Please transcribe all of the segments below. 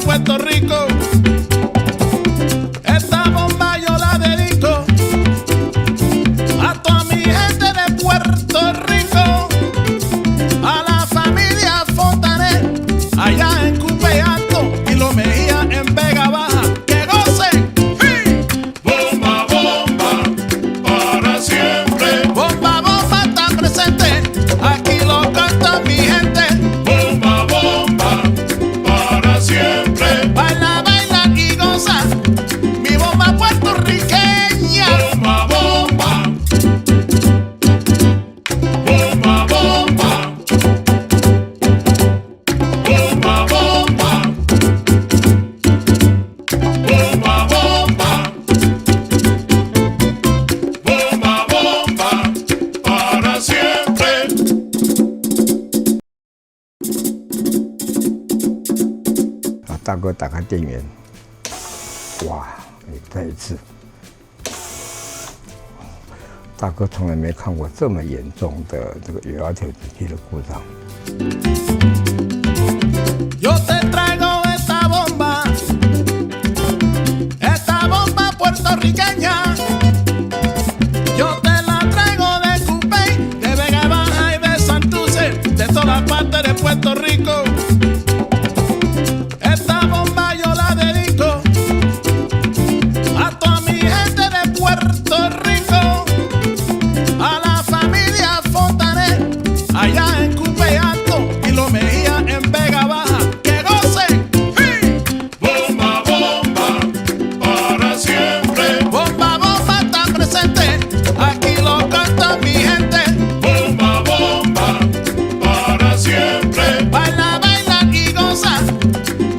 Puerto Rico. Esta bomba yo la dedico a toda mi gente de Puerto Rico, a la familia Fontanet allá en Cupe Alto y Lo Mejía en Vega Baja. ¡Que gocen! ¡Sí! Bomba, bomba, para siempre. Bomba, bomba está presente, aquí lo canta mi gente. Bomba, bomba, para siempre. Baila, baila y goza, mi bomba puertorriqueña. Bomba, bomba, bomba, bomba, bomba, bomba, bomba, bomba, bomba, bomba, para siempre. 大哥打开电源，哇！再一次，大哥从来没看过这么严重的这个有压铁子机的故障。 Yo te traigo esta bomba puertorriqueña. Yo te la traigo de Cupey, de Vega Baja y de Santurce, de todas partes de Puerto Rico. Esta bomba yo la dedico a toda mi gente de Puerto Rico, a la familia Fontanet allá en Cupe Alto y Lo Mejía en Vega Baja. ¡Que gocen! ¡Sí! Bomba, bomba, para siempre. Bomba, bomba está presente, aquí lo canta mi gente. Bomba, bomba, para siempre. Baila, baila y goza,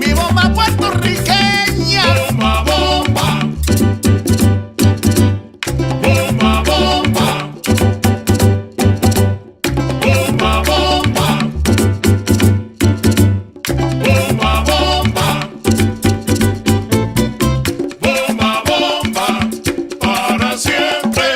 mi bomba puertorriqueña. Bomba, bomba, bomba, bomba, bomba, bomba, bomba, bomba, bomba, para siempre.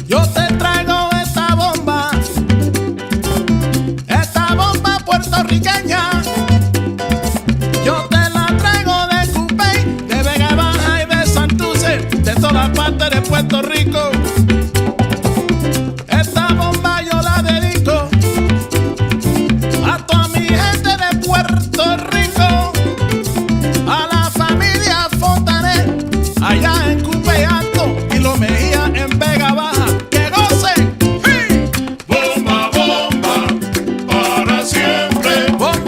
Yo te traigo esta bomba puertorriqueña. Yo te la traigo de Cupey, de Vega Baja y de Santurce, de todas partes de Puerto Rico. Esta bomba yo la dedico a toda mi gente de Puerto Rico, a la familia Fontanet allá en Cupe Alto y Lo Mejía en Vega Baja. ¡Que gocen! ¡Sí! Bomba, bomba, para siempre. Bomba,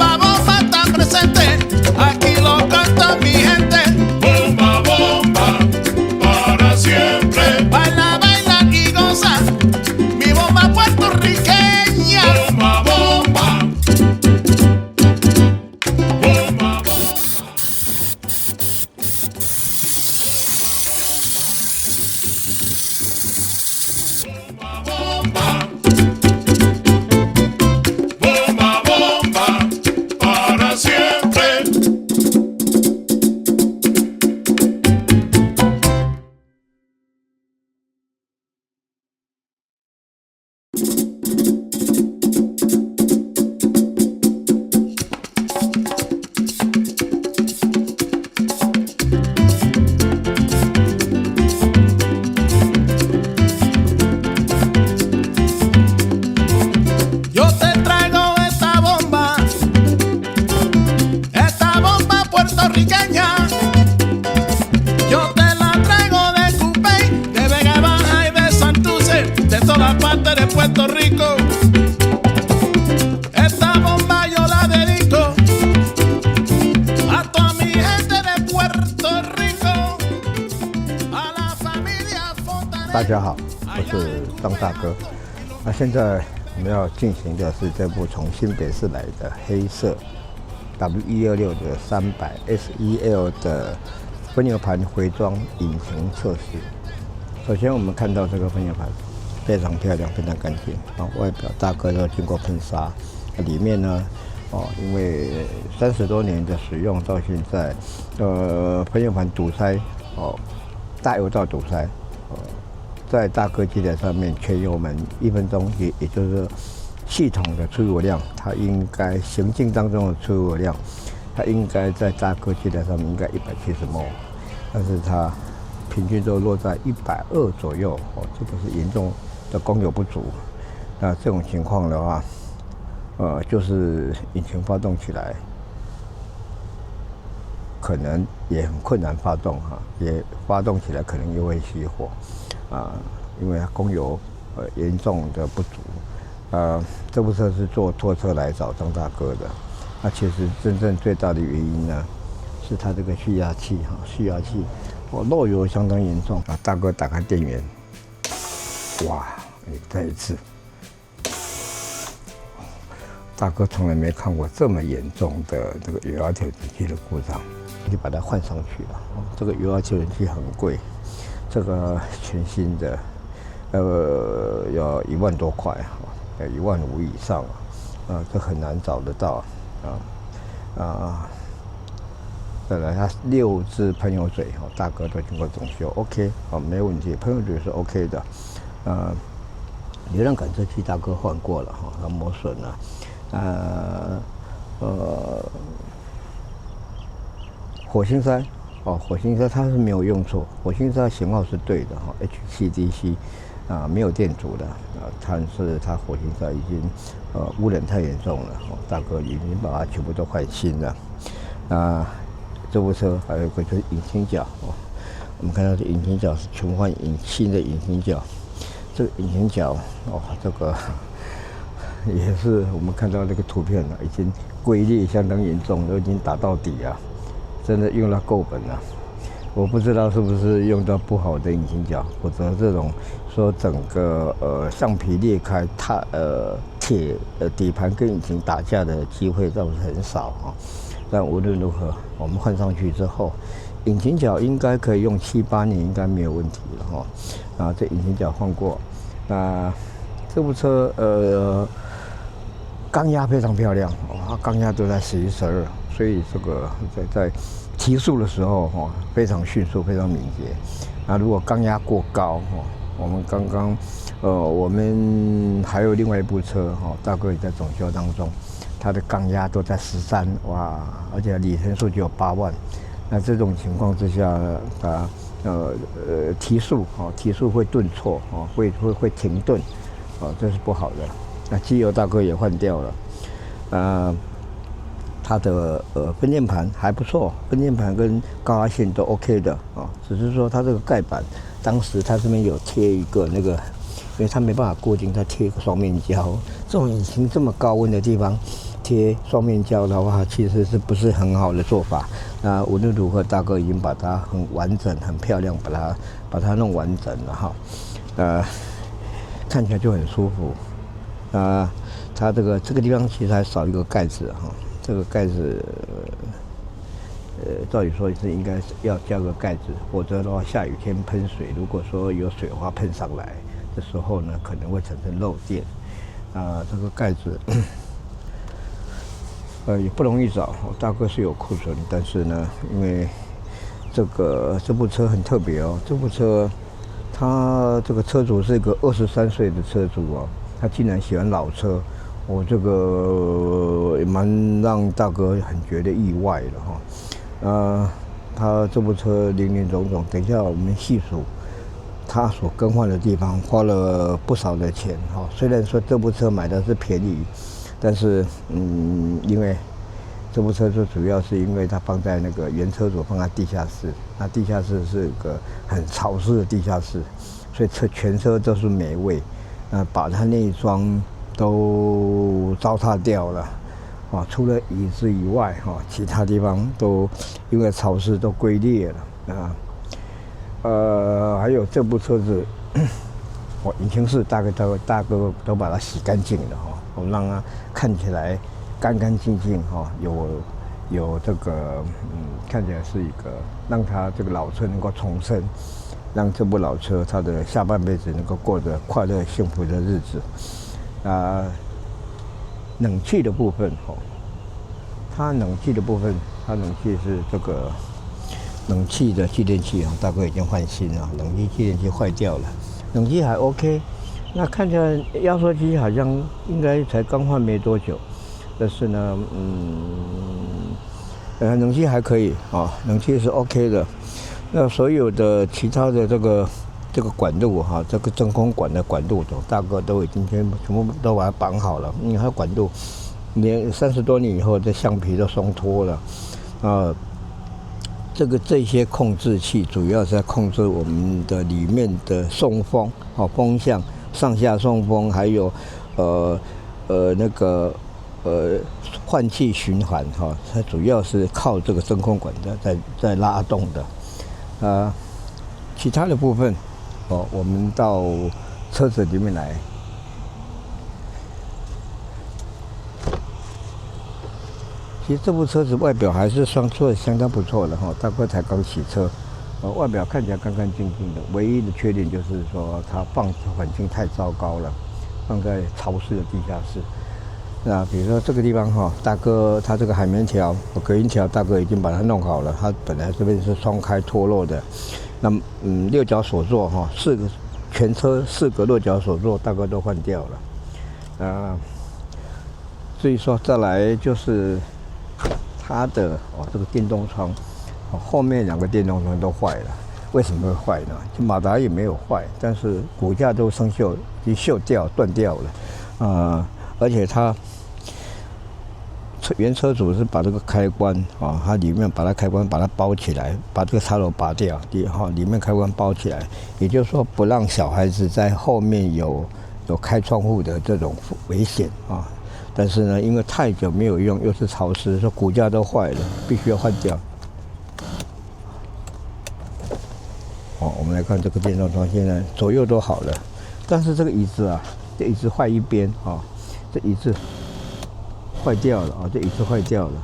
家好，我是张大哥。那现在我们要进行的是这部从新北市来的黑色 W126的300 SEL 的分油盘回装引擎测试。首先我们看到这个分油盘非常漂亮，非常干净啊，外表大哥都经过喷砂，里面呢。因为30多年的使用到现在，分油盘堵塞，大油道堵塞，在大哥机台上面全油门1分钟，也就是系统的出油量，它应该行进当中的出油量，它应该在大哥机台上面应该170 ml， 但是它平均都落在120左右，这个是严重的供油不足。那这种情况的话，就是引擎发动起来，可能也很困难发动哈，也发动起来可能又会熄火，因为它供油严重的不足，这部车是坐拖车来找张大哥的，那其实真正最大的原因呢，是它这个蓄压器蓄压器漏油相当严重，大哥打开电源，哇，再一次。大哥从来没看过这么严重的这个油压调整器的故障，就把它换上去了。这个油压调整器很贵，这个全新的，要1万多块，要1万5以上，这很难找得到，再来它6支喷油嘴，大哥都经过整修 ，OK， 没问题，喷油嘴是 OK 的，流量感测器大哥换过了，它磨损了。火星塞，火星塞它是没有用错，火星塞型号是对的，H7DC，没有电阻的，但是它火星塞已经污染太严重了，大哥已经把它全部都换新了。这部车还有一个就是引擎角，我们看到这引擎角是全换新的引擎角，这个引擎角这个。也是我们看到那个图片了，已经龟裂相当严重，都已经打到底了，真的用到够本了。我不知道是不是用到不好的引擎角，否则这种说整个橡皮裂开，铁底盘跟引擎打架的机会倒是很少但无论如何，我们换上去之后，引擎角应该可以用7、8年，应该没有问题了这引擎角换过，这部车缸压非常漂亮，它缸压都在11、12，所以这个在提速的时候非常迅速，非常敏捷。如果缸压过高我们刚刚我们还有另外一部车大哥也在整修当中，它的缸压都在13，哇，而且里程数就有8万。那这种情况之下，它提速会顿挫会停顿这是不好的。那机油大哥也换掉了，它的分电盘还不错，分电盘跟高压线都 OK 的只是说它这个盖板，当时它这边有贴一个那个，因为它没办法固定，它贴一个双面胶。这种引擎这么高温的地方贴双面胶的话，其实是不是很好的做法？那无论如何，大哥已经把它很完整、很漂亮，把它弄完整了看起来就很舒服。它这个地方其实还少一个盖子这个盖子照理说是应该要加个盖子，否则的话下雨天喷水，如果说有水花喷上来的时候呢，可能会产生漏电。这个盖子也不容易找，大哥是有库存，但是呢，因为这部车很特别这部车他这个车主是一个23岁的车主他竟然喜欢老车，这个也蛮让大哥很觉得意外的他这部车林林总总，等一下我们细数他所更换的地方，花了不少的钱虽然说这部车买的是便宜，但是因为这部车最主要是因为它放在那个原车主放在地下室，那地下室是一个很潮湿的地下室，所以全车都是霉味。把它内装都糟蹋掉了，除了椅子以外，其他地方都因为潮湿都龟裂了，还有这部车子引擎室大哥都把它洗干净了哈，我让它看起来干干净净哈，有这个看起来是一个让它这个老车能够重生，让这部老车它的下半辈子能够过得快乐幸福的日子。冷气的部分哈，它冷气是这个冷气的继电器啊，大哥已经换新了，冷气继电器坏掉了，冷气还 OK。那看起来压缩机好像应该才刚换没多久，但是呢，冷气还可以啊，冷气是 OK 的。那所有的其他的这个管路哈，这个真空管的管路，大哥都已经全部都把它绑好了。因为它管路连30多年以后，这橡皮都松脱了。这些控制器主要是在控制我们的里面的送风，风向上下送风，还有换气循环哈，它主要是靠这个真空管在拉动的。其他的部分我们到车子里面来。其实这部车子外表还是做得相当不错的哈，大哥才刚洗车，外表看起来干干净净的。唯一的缺点就是说它放置环境太糟糕了，放在潮湿的地下室。那比如说这个地方哈，大哥他这个海绵条、隔音条，大哥已经把它弄好了。它本来这边是双开脱落的，那6角锁座哈，全车4个6角锁座，大哥都换掉了。所以说再来就是它的这个电动窗，后面2个电动窗都坏了。为什么会坏呢？就马达也没有坏，但是骨架都生锈，已经锈掉、断掉了。而且它原车主是把这个开关它里面把它开关把它包起来，把这个插头拔掉，里面开关包起来，也就是说不让小孩子在后面有开窗户的这种危险啊。但是呢，因为太久没有用，又是潮湿，说骨架都坏了，必须要换掉。我们来看这个电动窗，现在左右都好了，但是这个椅子这椅子坏一边这椅子坏掉了这椅子坏掉了。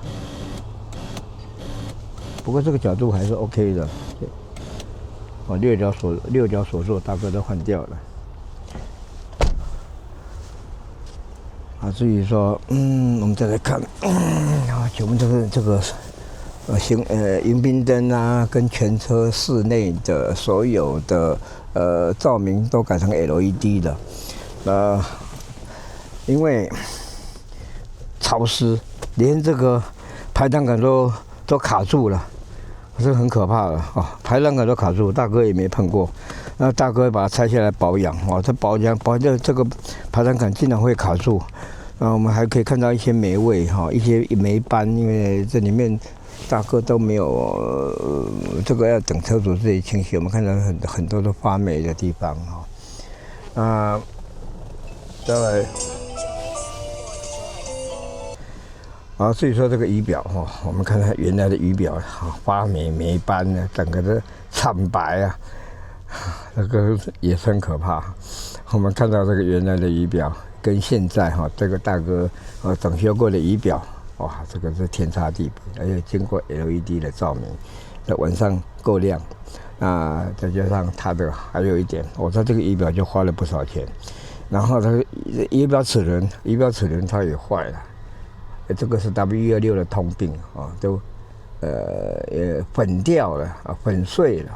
不过这个角度还是 OK 的。6角锁座大哥都换掉了。至于说，我们再来看，我们这个迎宾灯跟全车室内的所有的照明都改成 LED 的。因为潮湿，连这个排挡杆都卡住了，这很可怕了排挡杆都卡住，大哥也没碰过。那大哥把它拆下来保养这保养这个排挡杆竟然会卡住。我们还可以看到一些霉味一些霉斑，因为这里面大哥都没有这个要等车主自己清洗。我们看到很多的发霉的地方再来至于说这个仪表我们看看原来的仪表发霉斑呢，整个的惨白那个也是很可怕。我们看到这个原来的仪表跟现在这个大哥整修过的仪表，这个是天差地别，而且经过 LED 的照明，在晚上够亮。再加上它的还有一点，它这个仪表就花了不少钱。然后它仪表齿轮它也坏了，这个是 W126的通病都粉掉了粉碎了，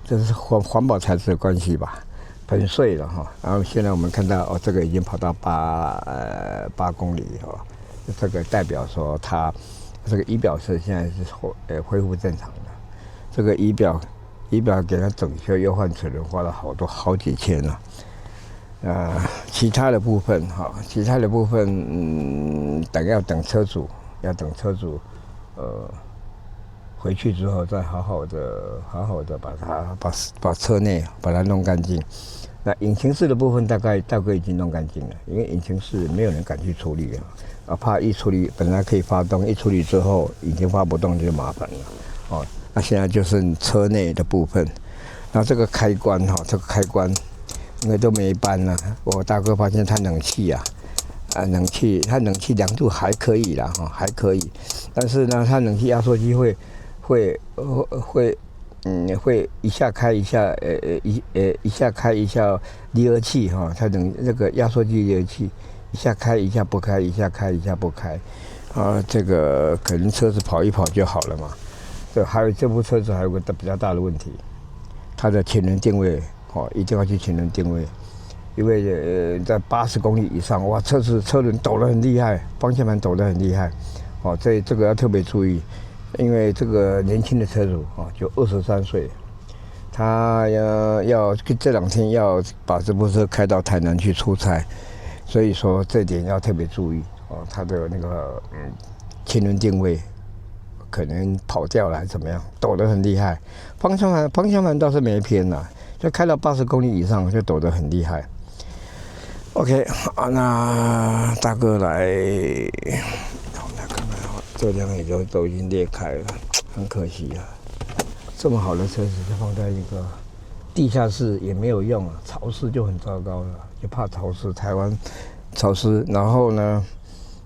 这是环保材质的关系吧。粉碎了然后现在我们看到这个已经跑到8公里这个代表说它这个仪表是现在是恢复正常的。这个仪表给它整修又换齿轮，花了好几千了。其他的部分要等车主回去之后再好好的把车内把它弄干净。那引擎室的部分大概已经弄干净了，因为引擎室没有人敢去处理怕一处理本来可以发动，一处理之后引擎发不动就麻烦了那现在就是车内的部分。那这个开关因为都没搬了。我大哥发现他冷气啊，它冷气凉度还可以啦，哈，还可以。但是呢，它冷气压缩机会一下开一下，一下开一下离合器哈，它那个压缩机离合器一下开一下不开，一下开一下不开，这个可能车子跑一跑就好了嘛。还有这部车子还有个比较大的问题，它的前轮定位一定要去前轮定位，因为在80公里以上，哇，车轮抖得很厉害，方向盘抖得很厉害，这个要特别注意。因为这个年轻的车主就23岁，他要这2天要把这部车开到台南去出差，所以说这点要特别注意他的那个前轮定位可能跑掉了还是怎么样，抖得很厉害。方向盘倒是没偏啦，就开到80公里以上就抖得很厉害。OK， 那大哥来。这辆也都已经裂开了，很可惜啊！这么好的车子就放在一个地下室也没有用啊，潮湿就很糟糕了，就怕潮湿，台湾潮湿，然后呢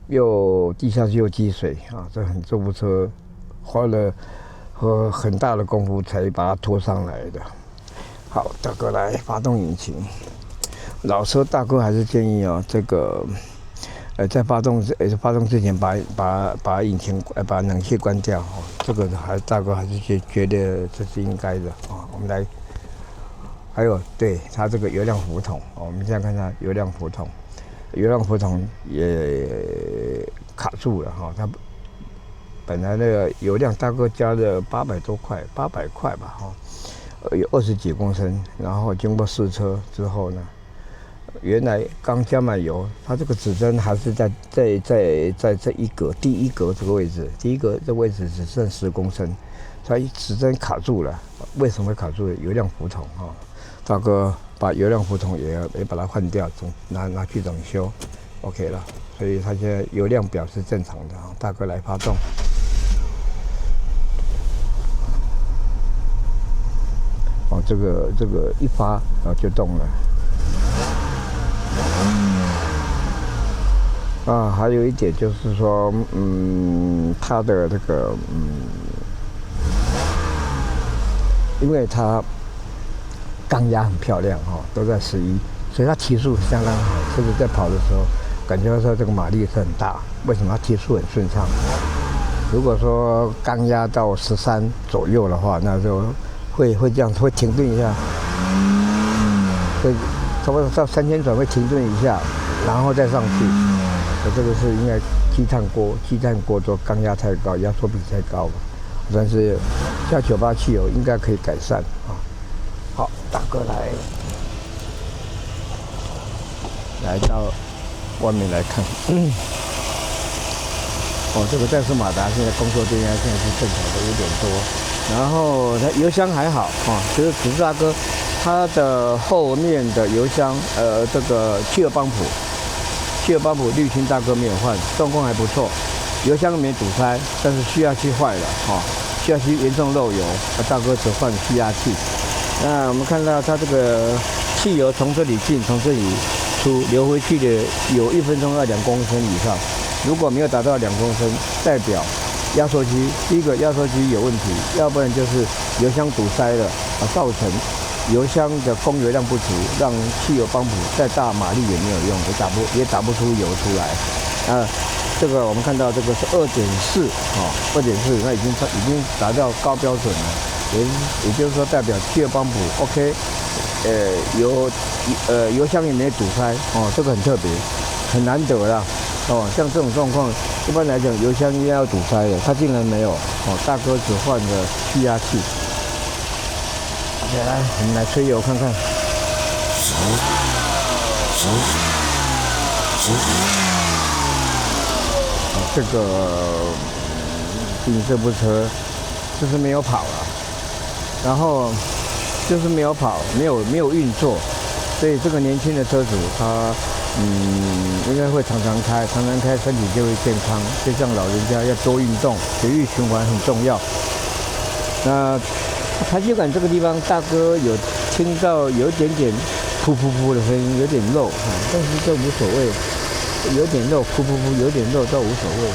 又地下室又积水啊，这部车花了很大的功夫才把它拖上来的。好，大哥来发动引擎，老车大哥还是建议这个。在发动之前把引擎把冷气关掉这个大哥还是觉得这是应该的我们来，还有对它这个油量浮筒我们现在看它油量浮筒也卡住了它本来那个油量大哥加了800多块，800块吧有20几公升，然后经过试车之后呢。原来刚加满油，它这个指针还是在这一格第一格这个位置，第一格这位置只剩10公升，它指针卡住了。为什么会卡住？油量浮筒大哥把油量浮筒也把它换掉，拿去整修 ，OK 了。所以它现在油量表是正常的大哥来发动。这个一发就动了。还有一点就是说，它的这个，因为它缸压很漂亮都在11，所以它提速相当好。车子在跑的时候，感觉说这个马力是很大。为什么它提速很顺畅？如果说缸压到13左右的话，那就会这样，会停顿一下，会差不多到3000转会停顿一下，然后再上去。这个是应该积碳过多，缸压太高，压缩比太高吧。但是加98汽油应该可以改善好，大哥来到外面来看。这个戴斯马达现在工作电压现在是正常的5点多，然后它油箱还好只是大哥它的后面的油箱这个汽油泵浦滤芯大哥没有换，状况还不错，油箱没堵塞，但是蓄压器坏了蓄压器严重漏油，大哥只换蓄压器。那我们看到它这个汽油从这里进，从这里出，流回去的有1分钟要2公升以上，如果没有达到2公升，代表压缩机第一个压缩机有问题，要不然就是油箱堵塞了造成油箱的供油量不足，让汽油泵浦再大马力也没有用，也打不出油出来。这个我们看到这个是2.4那已经达到高标准了，也就是说代表汽油泵浦 OK， 油箱也没堵塞这个很特别，很难得啦像这种状况，一般来讲油箱应该要堵塞的，它竟然没有大哥只换了蓄压器。来，我们来吹油看看。这个这部车就是没有跑了，然后就是没有跑，没有运作，所以这个年轻的车主他应该会常常开，身体就会健康。就像老人家要多运动，血液循环很重要。那排气管这个地方，大哥有听到有一点点噗噗噗的声音，有点漏，但是这无所谓，有点漏，噗噗噗，有点漏倒无所谓。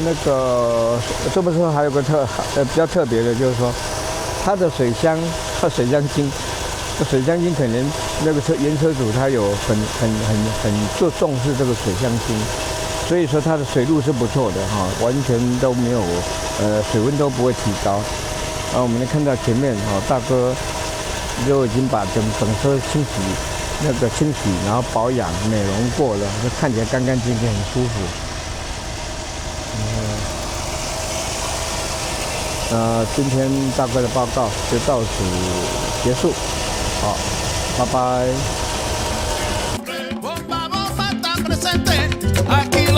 那个这部车还有个比较特别的，就是说它的水箱精，水箱精可能那个原车主他有很重视这个水箱精，所以说它的水路是不错的哈，完全都没有水温都不会提高。我们能看到前面大哥就已经把整车清洗，然后保养美容过了，就看起来干干净净，很舒服。今天大哥的报告就到此结束，好，拜拜。Bomba, bomba está presente aquí